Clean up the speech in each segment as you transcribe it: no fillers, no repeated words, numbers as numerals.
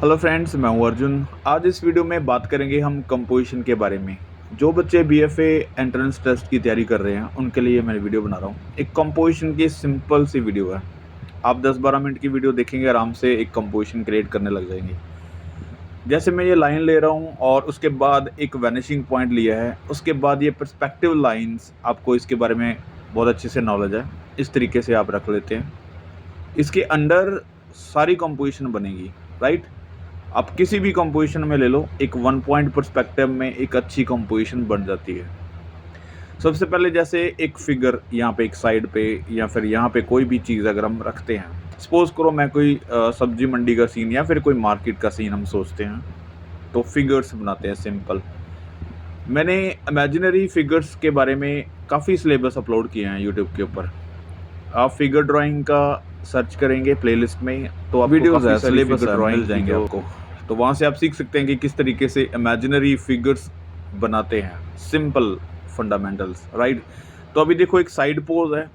Hello friends, मैं हूं अर्जुन। आज इस वीडियो में बात करेंगे हम कंपोजिशन के बारे में। जो बच्चे बीएफए एंट्रेंस टेस्ट की तैयारी कर रहे हैं उनके लिए मैं वीडियो बना रहा हूं। एक कंपोजिशन की सिंपल सी वीडियो है। आप 10-12 मिनट की वीडियो देखेंगे, आराम से एक कंपोजिशन क्रिएट करने लग जाएंगे। जैसे मैं ये लाइन ले रहा हूं और उसके बाद एक वैनिशिंग पॉइंट लिया है, उसके बाद ये पर्सपेक्टिव लाइन्स, आपको इसके बारे में बहुत अच्छे से नॉलेज है। इस तरीके से आप रख लेते हैं, इसके अंडर सारी कंपोजिशन बनेगी, राइट। आप किसी भी कंपोजिशन में ले लो, एक वन पॉइंट पर्सपेक्टिव में एक अच्छी कंपोजिशन बन जाती है। सबसे पहले जैसे एक फिगर यहाँ पे एक साइड पे या फिर यहाँ पे कोई भी चीज़ अगर हम रखते हैं, सपोज करो मैं कोई सब्जी मंडी का सीन या फिर कोई मार्केट का सीन हम सोचते हैं, तो फिगर्स बनाते हैं सिंपल। मैंने इमेजिनरी फिगर्स के बारे में काफ़ी सिलेबस अपलोड किए हैं यूट्यूब के ऊपर। आप फिगर ड्राइंग का सर्च करेंगे प्लेलिस्ट में तो आपको वीडियोस है, सिलेबस मिल जाएंगे आपको। तो वहाँ से आप सीख सकते हैं कि किस तरीके से इमेजिनरी फिगर्स बनाते हैं, सिंपल फंडामेंटल्स, राइट। तो अभी देखो एक साइड पोज है,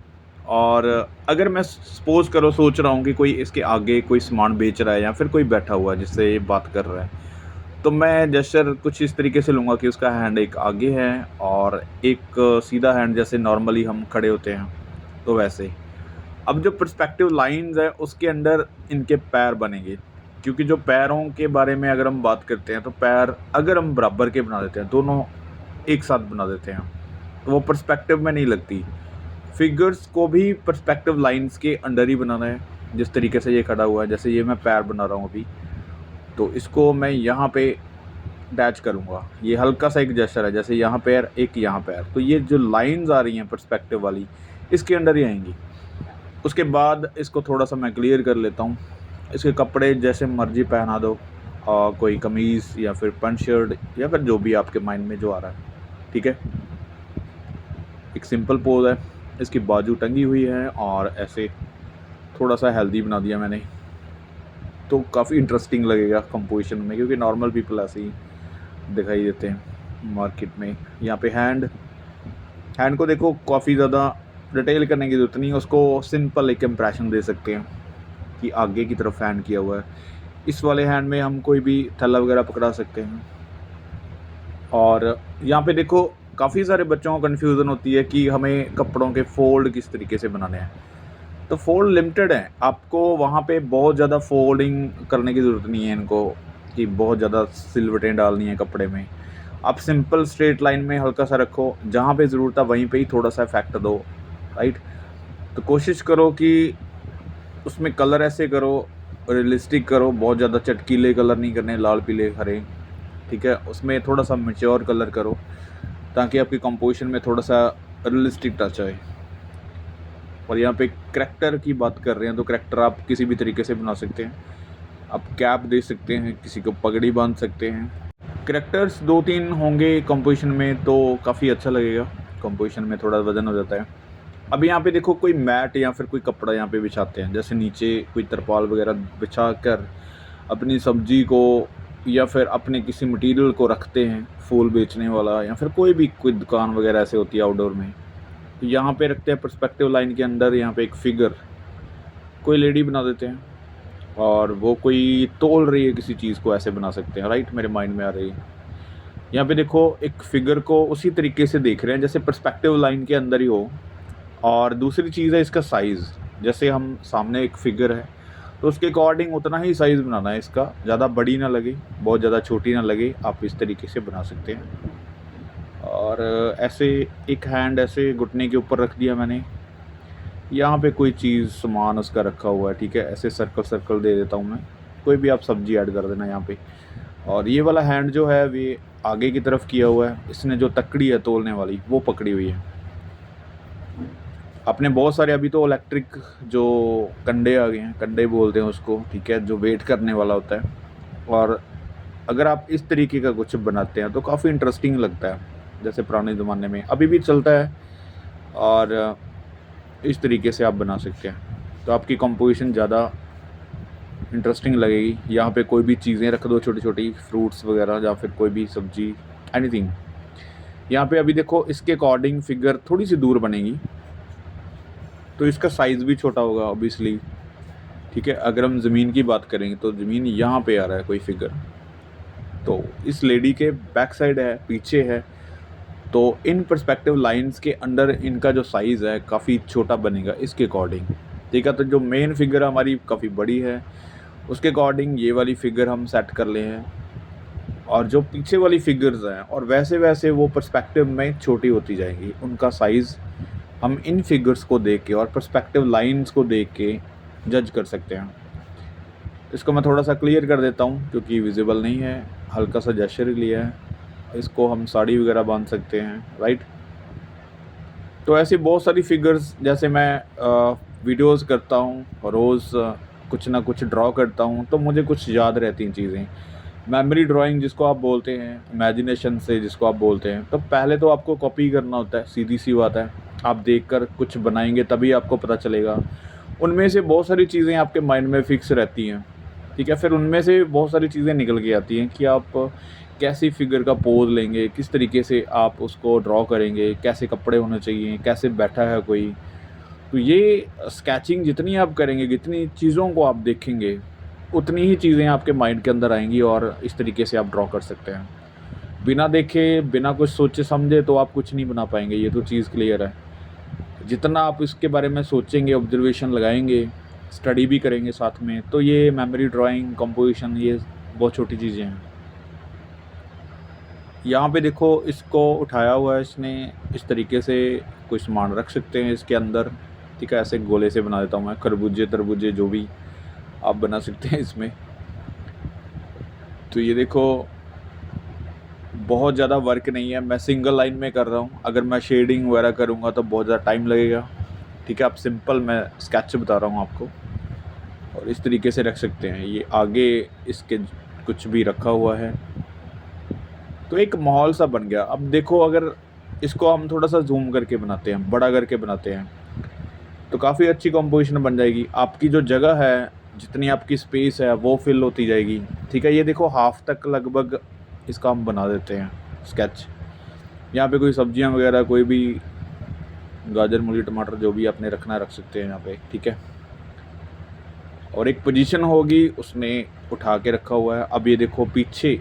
और अगर मैं सपोज करो सोच रहा हूँ कि कोई इसके आगे कोई सामान बेच रहा है या फिर कोई बैठा हुआ है जिससे ये बात कर रहा है, तो मैं जेस्चर कुछ इस तरीके से लूँगा कि उसका हैंड एक आगे है और एक सीधा हैंड, जैसे नॉर्मली हम खड़े होते हैं तो वैसे। अब जो पर्सपेक्टिव लाइंस है उसके अंदर इनके पैर बनेंगे, क्योंकि जो पैरों के बारे में अगर हम बात करते हैं तो पैर अगर हम बराबर के बना देते हैं, दोनों एक साथ बना देते हैं, तो वो पर्सपेक्टिव में नहीं लगती। फिगर्स को भी पर्सपेक्टिव लाइंस के अंडर ही बनाना है। जिस तरीके से ये खड़ा हुआ है, जैसे ये मैं पैर बना रहा हूँ अभी, तो इसको मैं यहाँ पे अटैच करूँगा। ये हल्का सा एक जेस्चर है, जैसे यहाँ पैर एक यहाँ पैर, तो ये जो लाइंस आ रही हैं पर्सपेक्टिव वाली इसके अंडर ही आएंगी। उसके बाद इसको थोड़ा सा मैं क्लियर कर लेता हूँ। इसके कपड़े जैसे मर्जी पहना दो, और कोई कमीज़ या फिर पैंट शर्ट या फिर जो भी आपके माइंड में जो आ रहा है, ठीक है। एक सिंपल पोज है, इसकी बाजू टंगी हुई है और ऐसे थोड़ा सा हेल्दी बना दिया मैंने, तो काफ़ी इंटरेस्टिंग लगेगा कंपोजिशन में, क्योंकि नॉर्मल पीपल ऐसे ही दिखाई देते हैं मार्केट में। यहाँ पे हैंड को देखो, काफ़ी ज़्यादा डिटेल करने की ज़रूरत नहीं है, उसको सिंपल एक इम्प्रेशन दे सकते हैं कि आगे की तरफ हैंड किया हुआ है। इस वाले हैंड में हम कोई भी थैला वगैरह पकड़ा सकते हैं। और यहाँ पे देखो काफ़ी सारे बच्चों को कन्फ्यूज़न होती है कि हमें कपड़ों के फोल्ड किस तरीके से बनाने हैं। तो फोल्ड लिमिटेड है, आपको वहाँ पे बहुत ज़्यादा फोल्डिंग करने की ज़रूरत नहीं है इनको, कि बहुत ज़्यादा सिलवटें डालनी है कपड़े में। आप सिंपल स्ट्रेट लाइन में हल्का सा रखो, जहाँ पे ज़रूरत है वहीं पे ही थोड़ा सा इफेक्ट दो, राइट। तो कोशिश करो कि उसमें कलर ऐसे करो, रियलिस्टिक करो, बहुत ज़्यादा चटकीले कलर नहीं करने, लाल पीले हरे, ठीक है। उसमें थोड़ा सा मैच्योर कलर करो ताकि आपकी कंपोजिशन में थोड़ा सा रियलिस्टिक टच आए। और यहाँ पे करैक्टर की बात कर रहे हैं, तो करैक्टर आप किसी भी तरीके से बना सकते हैं। आप कैप दे सकते हैं, किसी को पगड़ी बांध सकते हैं। करैक्टर्स 2-3 होंगे कंपोजिशन में तो काफ़ी अच्छा लगेगा, कंपोजिशन में थोड़ा वजन हो जाता है। अब यहाँ पे देखो कोई मैट या फिर कोई कपड़ा यहाँ पे बिछाते हैं, जैसे नीचे कोई तरपाल वगैरह बिछा कर अपनी सब्जी को या फिर अपने किसी मटेरियल को रखते हैं, फूल बेचने वाला या फिर कोई दुकान वगैरह ऐसे होती है आउटडोर में, तो यहाँ पे रखते हैं पर्सपेक्टिव लाइन के अंदर। यहाँ पे एक फिगर कोई लेडी बना देते हैं और वो कोई तोल रही है किसी चीज़ को, ऐसे बना सकते हैं, राइट। मेरे माइंड में आ रही है। यहाँ पे देखो एक फिगर को उसी तरीके से देख रहे हैं जैसे पर्सपेक्टिव लाइन के अंदर ही हो। और दूसरी चीज़ है इसका साइज़, जैसे हम सामने एक फिगर है तो उसके अकॉर्डिंग उतना ही साइज़ बनाना है इसका, ज़्यादा बड़ी ना लगे, बहुत ज़्यादा छोटी ना लगे, आप इस तरीके से बना सकते हैं। और ऐसे एक हैंड ऐसे घुटने के ऊपर रख दिया मैंने, यहाँ पे कोई चीज़ सामान उसका रखा हुआ है, ठीक है। ऐसे सर्कल सर्कल दे देता हूँ मैं, कोई भी आप सब्जी ऐड कर देना यहाँ पे। और ये वाला हैंड जो है वे आगे की तरफ किया हुआ है, इसने जो तकड़ी है तोलने वाली वो पकड़ी हुई है। अपने बहुत सारे अभी तो इलेक्ट्रिक जो कंडे आ गए हैं, कंडे बोलते हैं उसको, ठीक है, जो वेट करने वाला होता है। और अगर आप इस तरीके का कुछ बनाते हैं तो काफ़ी इंटरेस्टिंग लगता है, जैसे पुराने ज़माने में अभी भी चलता है। और इस तरीके से आप बना सकते हैं तो आपकी कंपोजिशन ज़्यादा इंटरेस्टिंग लगेगी। यहाँ पे कोई भी चीज़ें रख दो, छोटी छोटी फ्रूट्स वगैरह या फिर कोई भी सब्जी, एनीथिंग। यहाँ पे अभी देखो इसके अकॉर्डिंग फिगर थोड़ी सी दूर बनेगी, तो इसका साइज़ भी छोटा होगा ऑब्वियसली। ठीक है। अगर हम ज़मीन की बात करेंगे तो ज़मीन यहाँ पे आ रहा है कोई फिगर, तो इस लेडी के बैक साइड है, पीछे है, तो इन पर्सपेक्टिव लाइंस के अंडर इनका जो साइज़ है काफ़ी छोटा बनेगा इसके अकॉर्डिंग। ठीक है, तो जो मेन फिगर हमारी काफ़ी बड़ी है, उसके अकॉर्डिंग ये वाली फिगर हम सेट कर ले हैं, और जो पीछे वाली फिगर्स हैं और वैसे वैसे वो पर्सपेक्टिव में छोटी होती जाएंगी, उनका साइज़ हम इन फिगर्स को देख के और पर्सपेक्टिव लाइंस को देख के जज कर सकते हैं। इसको मैं थोड़ा सा क्लियर कर देता हूँ क्योंकि विजिबल नहीं है, हल्का सा जेस्चर ही लिया है। इसको हम साड़ी वगैरह बांध सकते हैं, राइट। तो ऐसी बहुत सारी फिगर्स, जैसे मैं वीडियोस करता हूँ रोज़, कुछ ना कुछ ड्रॉ करता हूँ, तो मुझे कुछ याद रहती हैं चीज़ें। मेमोरी ड्राइंग जिसको आप बोलते हैं, इमेजिनेशन से जिसको आप बोलते हैं, तो पहले तो आपको कॉपी करना होता है, सीधी सी बात है। आप देखकर कुछ बनाएंगे तभी आपको पता चलेगा। उनमें से बहुत सारी चीज़ें आपके माइंड में फ़िक्स रहती हैं, ठीक है। फिर उनमें से बहुत सारी चीज़ें निकल के आती हैं कि आप कैसी फ़िगर का पोज़ लेंगे, किस तरीके से आप उसको ड्रॉ करेंगे, कैसे कपड़े होने चाहिए, कैसे बैठा है कोई। तो ये स्केचिंग जितनी आप करेंगे, जितनी चीज़ों को आप देखेंगे, उतनी ही चीज़ें आपके माइंड के अंदर आएँगी और इस तरीके से आप ड्रॉ कर सकते हैं। बिना देखे, बिना कुछ सोचे समझे तो आप कुछ नहीं बना पाएँगे, ये तो चीज़ क्लियर है। जितना आप इसके बारे में सोचेंगे, ऑब्ज़र्वेशन लगाएँगे, स्टडी भी करेंगे साथ में, तो ये मेमोरी ड्राइंग, कंपोज़िशन, ये बहुत छोटी चीज़ें हैं। यहाँ पे देखो, इसको उठाया हुआ है इसने, इस तरीके से कोई सामान रख सकते हैं इसके अंदर, ठीक है। ऐसे गोले से बना देता हूँ मैं, खरबूजे तरबूजे जो भी आप बना सकते हैं इसमें। तो ये देखो, बहुत ज़्यादा वर्क नहीं है, मैं सिंगल लाइन में कर रहा हूँ। अगर मैं शेडिंग वगैरह करूँगा तो बहुत ज़्यादा टाइम लगेगा, ठीक है। आप सिंपल मैं स्केच बता रहा हूँ आपको, और इस तरीके से रख सकते हैं। ये आगे इसके कुछ भी रखा हुआ है, तो एक माहौल सा बन गया। अब देखो, अगर इसको हम थोड़ा सा जूम करके बनाते हैं, बड़ा करके बनाते हैं, तो काफ़ी अच्छी कंपोजिशन बन जाएगी। आपकी जो जगह है, जितनी आपकी स्पेस है, वो फिल होती जाएगी, ठीक है। ये देखो, हाफ तक लगभग इसका हम बना देते हैं स्केच। यहाँ पे कोई सब्जियाँ वगैरह, कोई भी गाजर, मूली, टमाटर जो भी आपने रखना है रख सकते हैं यहाँ पे, ठीक है। और एक पोजीशन होगी, उसने उठा के रखा हुआ है। अब ये देखो, पीछे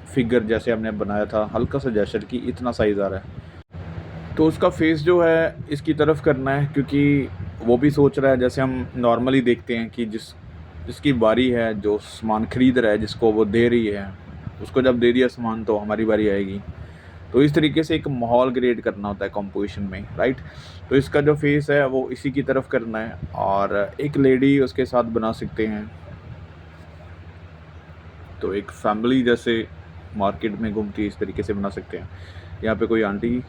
फिगर जैसे हमने बनाया था, हल्का सा जेस्चर की, इतना साइज़ आ रहा है, तो उसका फेस जो है इसकी तरफ करना है, क्योंकि वो भी सोच रहा है, जैसे हम नॉर्मली देखते हैं कि जिसकी बारी है, जो सामान ख़रीद रहा है, जिसको वो दे रही है, उसको जब दे दिया सामान तो हमारी बारी आएगी। तो इस तरीके से एक माहौल क्रिएट करना होता है कंपोजिशन में, राइट। तो इसका जो फेस है वो इसी की तरफ करना है, और एक लेडी उसके साथ बना सकते हैं। तो एक फैमिली जैसे मार्केट में घूमती है, इस तरीके से बना सकते हैं। यहाँ पे कोई आंटी,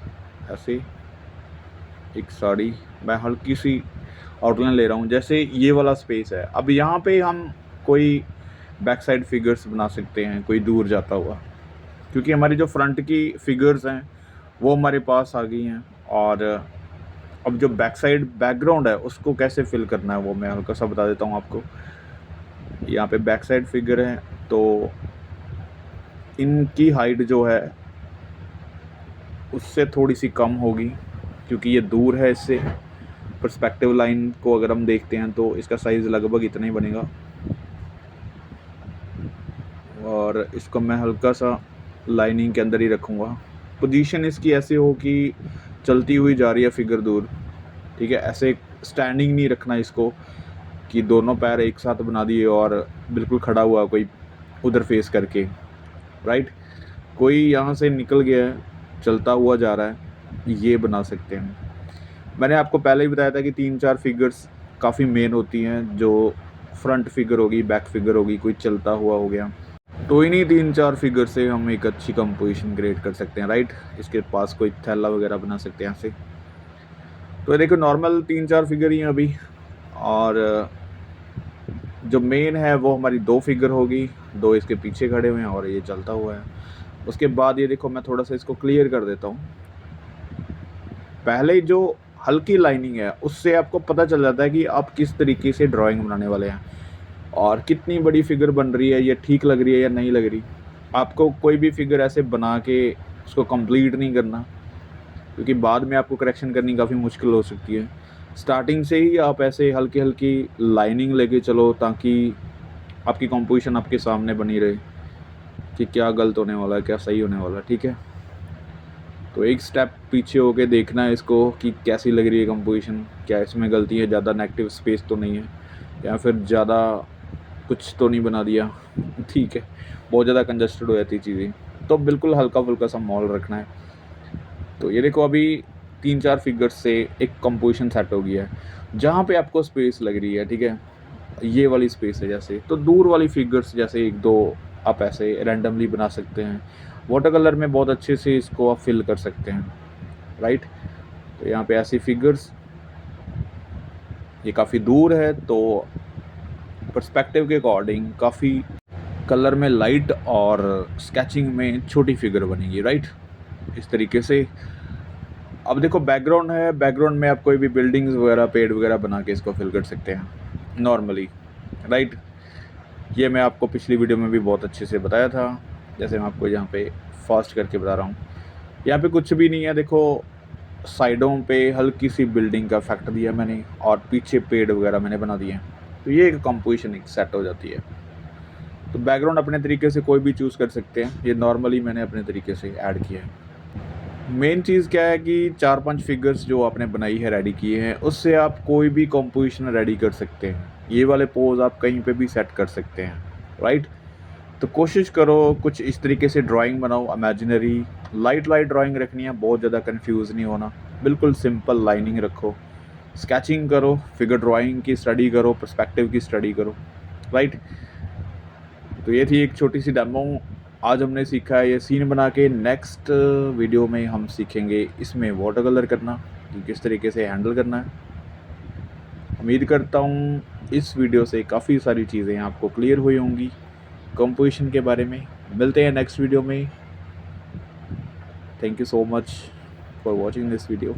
ऐसे एक साड़ी, मैं हल्की सी आउटलाइन ले रहा हूँ, जैसे ये वाला स्पेस है। अब यहाँ पे हम कोई बैक साइड फिगर्स बना सकते हैं, कोई दूर जाता हुआ, क्योंकि हमारी जो फ्रंट की फिगर्स हैं वो हमारे पास आ गई हैं। और अब जो बैक साइड बैकग्राउंड है उसको कैसे फिल करना है वो मैं हल्का सा बता देता हूँ आपको। यहाँ पे बैक साइड फिगर है, तो इनकी हाइट जो है उससे थोड़ी सी कम होगी, क्योंकि ये दूर है इससे। पर्सपेक्टिव लाइन को अगर हम देखते हैं तो इसका साइज़ लगभग इतना ही बनेगा, और इसको मैं हल्का सा लाइनिंग के अंदर ही रखूँगा। पोजीशन इसकी ऐसे हो कि चलती हुई जा रही है फिगर दूर, ठीक है। ऐसे स्टैंडिंग नहीं रखना इसको कि दोनों पैर एक साथ बना दिए और बिल्कुल खड़ा हुआ कोई उधर फेस करके, राइट। कोई यहाँ से निकल गया है, चलता हुआ जा रहा है, ये बना सकते हैं। मैंने आपको पहले ही बताया था कि 3-4 फिगर्स काफ़ी मेन होती हैं, जो फ्रंट फिगर होगी, बैक फिगर होगी, कोई चलता हुआ हो गया, तो इन्हीं 3-4 फिगर से हम एक अच्छी कंपोजिशन क्रिएट कर सकते हैं, राइट। इसके पास कोई थैला वगैरह बना सकते हैं ऐसे। तो देखो, नॉर्मल 3-4 फिगर ही हैं अभी, और जो मेन है वो हमारी 2 फिगर होगी, 2 इसके पीछे खड़े हुए हैं और ये चलता हुआ है। उसके बाद ये देखो, मैं थोड़ा सा इसको क्लियर कर देता हूँ। पहले जो हल्की लाइनिंग है उससे आपको पता चल जाता है कि आप किस तरीके से ड्राइंग बनाने वाले हैं, और कितनी बड़ी फिगर बन रही है, ये ठीक लग रही है या नहीं लग रही। आपको कोई भी फिगर ऐसे बना के उसको कंप्लीट नहीं करना, क्योंकि बाद में आपको करेक्शन करनी काफ़ी मुश्किल हो सकती है। स्टार्टिंग से ही आप ऐसे हल्की-हल्की लाइनिंग लेके चलो ताकि आपकी कंपोज़िशन आपके सामने बनी रहे कि क्या गलत होने वाला है, क्या सही होने वाला है, ठीक है? तो एक स्टेप पीछे होके देखना है इसको कि कैसी लग रही है कंपोज़िशन, क्या इसमें गलती है, ज़्यादा नेगेटिव स्पेस तो नहीं है या फिर ज़्यादा कुछ तो नहीं बना दिया, ठीक है? बहुत ज़्यादा कंजस्टेड हो जाती है चीज़ें, तो बिल्कुल हल्का-फुल्का सा माहौल रखना है। तो ये देखो अभी 3-4 फिगर्स से एक कंपोज़िशन सेट हो गया है। जहाँ पे आपको स्पेस लग रही है, ठीक है? ये वाली स्पेस है जैसे, तो दूर वाली फिगर्स जैसे 1-2 आप ऐसे रैंडमली बना सकते हैं। वाटर कलर में बहुत अच्छे से इसको आप फिल कर सकते हैं, राइट? तो यहाँ पे ऐसी फिगर्स, ये काफ़ी दूर है तो पर्सपेक्टिव के अकॉर्डिंग काफ़ी कलर में लाइट और स्केचिंग में छोटी फिगर बनेगी, राइट? इस तरीके से। अब देखो बैकग्राउंड है, बैकग्राउंड में आप कोई भी बिल्डिंग्स वगैरह, पेड़ वगैरह बना के इसको फिल कर सकते हैं नॉर्मली, राइट? ये मैं आपको पिछली वीडियो में भी बहुत अच्छे से बताया था, जैसे मैं आपको यहाँ पे फास्ट करके बता रहा हूँ। यहाँ पे कुछ भी नहीं है, देखो साइडों पे हल्की सी बिल्डिंग का इफेक्ट दिया मैंने और पीछे पेड़ वगैरह मैंने बना दिए हैं, तो ये एक कंपोजिशन एक सेट हो जाती है। तो बैकग्राउंड अपने तरीके से कोई भी चूज़ कर सकते हैं, ये नॉर्मली मैंने अपने तरीके से ऐड किया है। मेन चीज़ क्या है कि 4-5 फिगर्स जो आपने बनाई है, रेडी किए हैं, उससे आप कोई भी कंपोजिशन रेडी कर सकते हैं। ये वाले पोज़ आप कहीं पे भी सेट कर सकते हैं, राइट? तो कोशिश करो कुछ इस तरीके से ड्राइंग बनाओ, इमेजिनरी लाइट ड्राइंग रखनी है, बहुत ज़्यादा कंफ्यूज नहीं होना, बिल्कुल सिंपल लाइनिंग रखो, स्केचिंग करो, फिगर ड्राइंग की स्टडी करो, पर्सपेक्टिव की स्टडी करो, राइट? तो ये थी एक छोटी सी डेमो। आज हमने सीखा है ये सीन बना के। नेक्स्ट वीडियो में हम सीखेंगे इसमें वाटर कलर करना कि किस तरीके से हैंडल करना है। उम्मीद करता हूँ इस वीडियो से काफ़ी सारी चीज़ें आपको क्लियर हुई होंगी कंपोजिशन के बारे में। मिलते हैं नेक्स्ट वीडियो में। Thank you so much for watching this video.